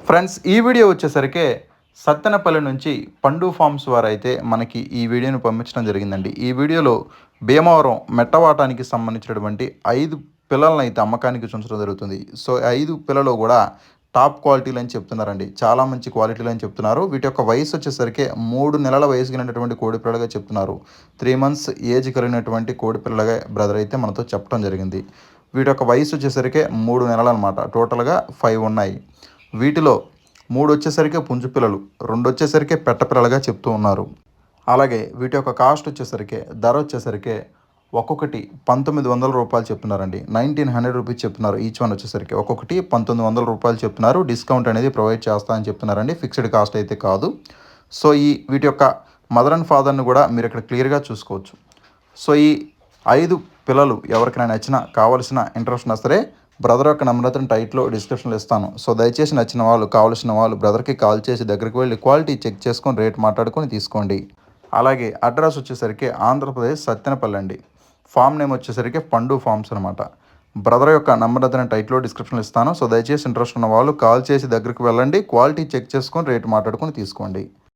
Friends, ఈ video వచ్చేసరికి సత్తెనపల్లి నుంచి పండు ఫార్మ్స్ వారైతే మనకి ఈ వీడియోని పంపించడం జరిగిందండి. ఈ వీడియోలో భీమవరం మెట్టవాటానికి సంబంధించినటువంటి 5 పిల్లలను అయితే అమ్మకానికి ఉంచడం జరుగుతుంది. సో 5 పిల్లలు కూడా టాప్ క్వాలిటీలు అని చెప్తున్నారండి. చాలా మంచి క్వాలిటీలు అని చెప్తున్నారు. వీటి యొక్క వయసు వచ్చేసరికి 3 నెలల వయసు కలిగినటువంటి కోడి పిల్లలుగా చెప్తున్నారు. 3 మంత్స్ ఏజ్ కలిగినటువంటి కోడి పిల్లలుగా బ్రదర్ అయితే మనతో చెప్పడం జరిగింది. వీటి యొక్క వయసు వచ్చేసరికి 3 నెలలు అనమాట. టోటల్గా 5 ఉన్నాయి. వీటిలో 3 వచ్చేసరికి పుంజు పిల్లలు, 2 వచ్చేసరికి పెట్ట పిల్లలుగా చెప్తూ ఉన్నారు. అలాగే వీటి యొక్క కాస్ట్ వచ్చేసరికి ధర వచ్చేసరికి ఒక్కొక్కటి 1900 రూపాయలు చెప్తున్నారండి. 1900 రూపీస్ చెప్తున్నారు. ఈచ్ వన్ వచ్చేసరికి ఒక్కొక్కటి 1900 రూపాయలు చెప్తున్నారు. డిస్కౌంట్ అనేది ప్రొవైడ్ చేస్తా అని చెప్తున్నారండి. ఫిక్స్డ్ కాస్ట్ అయితే కాదు. సో వీటి యొక్క మదర్ అండ్ ఫాదర్ని కూడా మీరు ఇక్కడ క్లియర్గా చూసుకోవచ్చు. సో ఈ 5 పిల్లలు ఎవరికైనా నచ్చినా, కావాల్సిన ఇంట్రెస్ట్ ఉన్నా సరే బ్రదర్ యొక్క నెంబర్ అయితే టైట్లో డిస్క్రిప్షన్లో ఇస్తాను. సో దయచేసి నచ్చిన వాళ్ళు, కావాల్సిన వాళ్ళు బ్రదర్కి కాల్ చేసి దగ్గరికి వెళ్ళి క్వాలిటీ చెక్ చేసుకొని రేట్ మాట్లాడుకొని తీసుకోండి. అలాగే అడ్రస్ వచ్చేసరికి ఆంధ్రప్రదేశ్ సత్తెనపల్లి అండి. ఫామ్ నేమ్ వచ్చేసరికి పండు ఫార్మ్స్ అనమాట. బ్రదర్ యొక్క నెంబర్ అయితే టైట్లో డిస్క్రిప్షన్లో ఇస్తాను. సో దయచేసి ఇంట్రెస్ట్ ఉన్న వాళ్ళు కాల్ చేసి దగ్గరికి వెళ్ళండి, క్వాలిటీ చెక్ చేసుకొని రేట్ మాట్లాడుకొని తీసుకోండి.